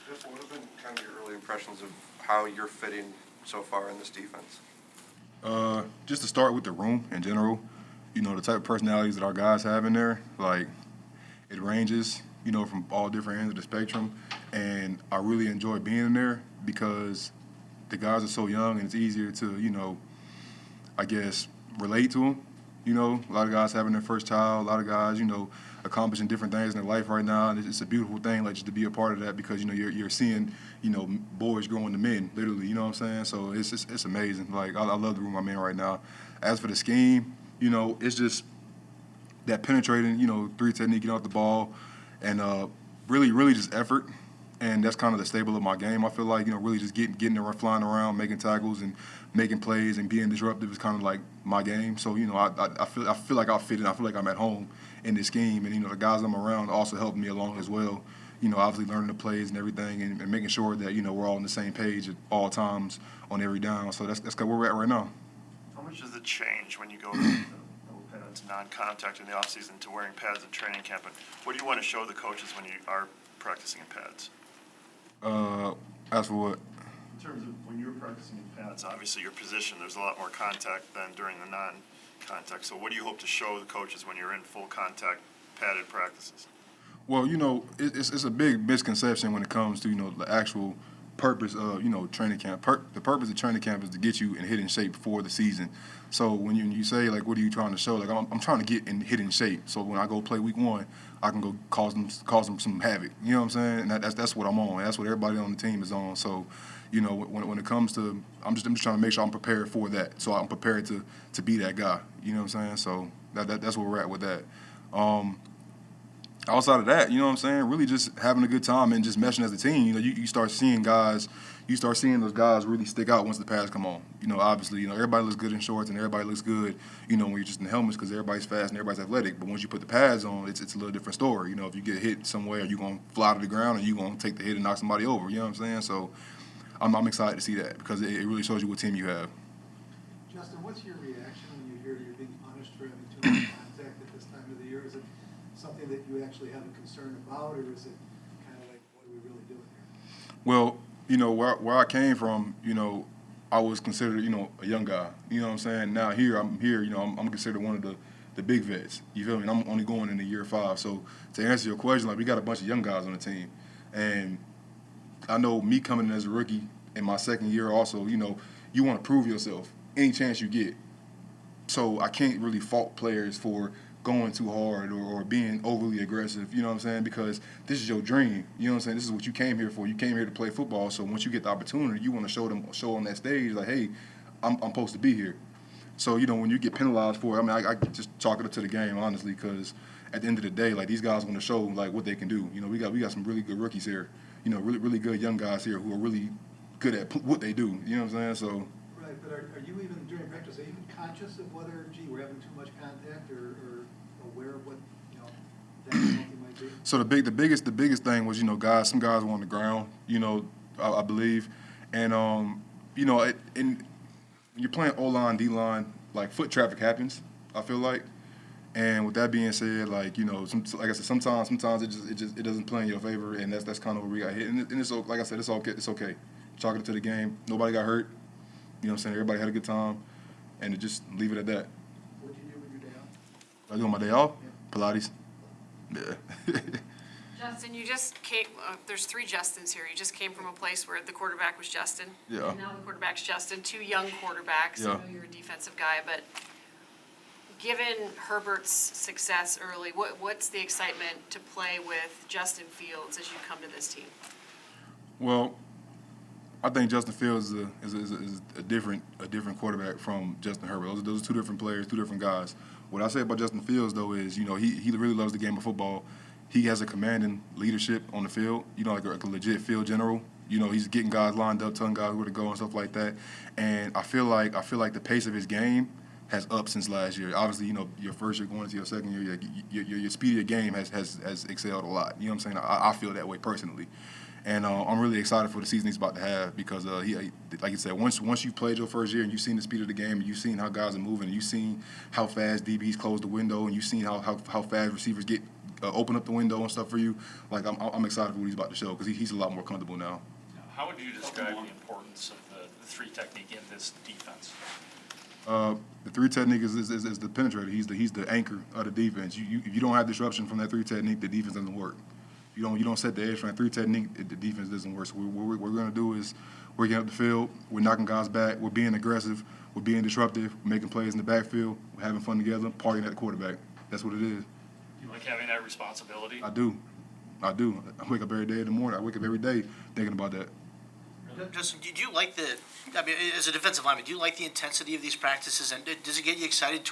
Jeff, what have been kind of your early impressions of how you're fitting so far in this defense? Just to start with the room in general, the type of personalities that our guys have in there, like it ranges, from all different ends of the spectrum. And I really enjoy being in there because the guys are so young and it's easier to, I guess, relate to them. A lot of guys having their first child, a lot of guys, accomplishing different things in their life right now, and it's a beautiful thing, like just to be a part of that because you're seeing, boys growing to men, literally. You know what I'm saying? So it's amazing. Like I love the room I'm in right now. As for the scheme, it's just that penetrating, three technique, get off the ball, and really just effort. And that's kind of the staple of my game. I feel like really just getting around, flying around, making tackles and making plays and being disruptive is kind of like my game. So I feel like I fit in. I feel like I'm at home in this scheme, and the guys I'm around also help me along as well. Obviously learning the plays and everything, and making sure that we're all on the same page at all times on every down. So that's kind of where we're at right now. How much does it change when you go to non-contact in the offseason to wearing pads in training camp? And what do you want to show the coaches when you are practicing in pads? As for what? In terms of when you're practicing in pads, obviously your position, there's a lot more contact than during the non-contact. So what do you hope to show the coaches when you're in full contact padded practices? Well, it's a big misconception when it comes to the actual purpose of training camp. The purpose of training camp is to get you in hitting shape for the season. So when you say like, what are you trying to show? Like I'm trying to get in hitting shape. So when I go play week 1, I can go cause them some havoc. You know what I'm saying? And that's what I'm on. That's what everybody on the team is on. So when it comes to, I'm just trying to make sure I'm prepared for that. So I'm prepared to be that guy. You know what I'm saying? So that's where we're at with that. Outside of that, you know what I'm saying? Really just having a good time and just meshing as a team. You start seeing those guys really stick out once the pads come on. Obviously, everybody looks good in shorts and everybody looks good, when you're just in helmets because everybody's fast and everybody's athletic. But once you put the pads on, it's a little different story. If you get hit somewhere, you're going to fly to the ground and you're going to take the hit and knock somebody over. You know what I'm saying? So I'm excited to see that because it really shows you what team you have. Justin, what's your reaction when you hear you're being punished for having too much contact at this time of the year? Is it something that you actually have a concern about, or is it kind of like, what are we really doing here? Well, where I came from, I was considered, a young guy. You know what I'm saying? Now I'm here, I'm considered one of the big vets. You feel me? And I'm only going into year 5. So to answer your question, like we got a bunch of young guys on the team. And I know me coming in as a rookie in my second year also, you want to prove yourself any chance you get. So I can't really fault players for going too hard or being overly aggressive, you know what I'm saying? Because this is your dream, you know what I'm saying? This is what you came here for. You came here to play football, so once you get the opportunity, you want to show on that stage, like, hey, I'm supposed to be here. So, when you get penalized for it, I just chalk it up to the game, honestly, because at the end of the day, like, these guys want to show, like, what they can do. We got some really good rookies here, really good young guys here who are really good at what they do, you know what I'm saying? So. Right, but are you even, during practice, are you even conscious of whether, we're having too much contact or aware of what, that penalty might be? So the biggest thing was, some guys were on the ground, I believe. And, when you're playing O-line, D-line, like foot traffic happens, I feel like. And with that being said, like, like I said, sometimes it doesn't play in your favor, and that's kind of where we got hit. And it's, like I said, it's okay. It's okay. Chalk it to the game. Nobody got hurt. You know what I'm saying? Everybody had a good time. And to just leave it at that. What do you do with your day off? What I do on my day off? Yeah. Pilates. Yeah. Justin, you just came, there's 3 Justins here. You just came from a place where the quarterback was Justin. Yeah. And now the quarterback's Justin, 2 young quarterbacks. Yeah. I know you're a defensive guy, but given Herbert's success early, what's the excitement to play with Justin Fields as you come to this team? Well, I think Justin Fields is a different quarterback from Justin Herbert. Those are 2 different players, 2 different guys. What I say about Justin Fields, though, is, he really loves the game of football. He has a commanding leadership on the field, like a legit field general. He's getting guys lined up, telling guys where to go and stuff like that. And I feel like the pace of his game has upped since last year. Obviously, your first year going into your second year, your speed of your game has excelled a lot. You know what I'm saying? I feel that way personally. And I'm really excited for the season he's about to have because, he, like you said, once you've played your first year and you've seen the speed of the game and you've seen how guys are moving and you've seen how fast DBs close the window and you've seen how fast receivers get open up the window and stuff for you. Like I'm excited for what he's about to show because he's a lot more comfortable now. How would you describe the importance of the three technique in this defense? The three technique is the penetrator. He's the anchor of the defense. If you don't have disruption from that three technique, the defense doesn't work. You don't set the edge from that three technique, the defense doesn't work. So what we're going to do is we're getting up the field, we're knocking guys back, we're being aggressive, we're being disruptive, we're making plays in the backfield, we're having fun together, partying at the quarterback. That's what it is. You like having that responsibility? I do. I wake up every day in the morning. I wake up every day thinking about that. Justin, do you like as a defensive lineman, do you like the intensity of these practices, and does it get you excited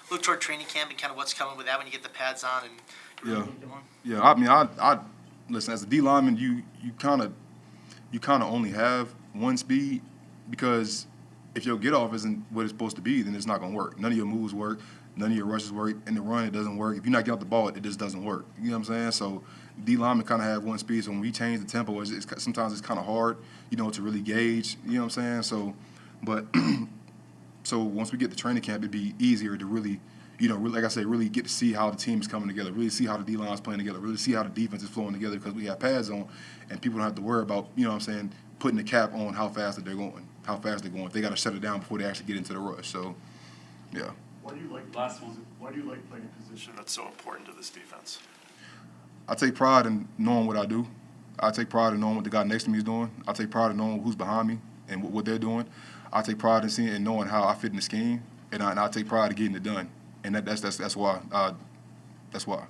look toward training camp and kind of what's coming with that when you get the pads on and Yeah. really get going? Yeah, I mean, I listen, as a D lineman, you kind of only have one speed, because if your get off isn't what it's supposed to be, then it's not going to work. None of your moves work. None of your rushes work. In the run, it doesn't work. If you're not getting off the ball, it just doesn't work. You know what I'm saying? So D linemen kind of have one speed. So when we change the tempo, sometimes it's kind of hard, to really gauge. You know what I'm saying? So, but so once we get to training camp, it'd be easier to really, like I say, really get to see how the team is coming together, really see how the D line is playing together, really see how the defense is flowing together, because we have pads on, and people don't have to worry about, putting the cap on how fast that they're going, how fast they're going. They got to shut it down before they actually get into the rush. So, yeah. Why do you like playing a position that's so important to this defense? I take pride in knowing what I do. I take pride in knowing what the guy next to me is doing. I take pride in knowing who's behind me and what they're doing. I take pride in seeing and knowing how I fit in the scheme, and I take pride in getting it done. And that's why. That's why.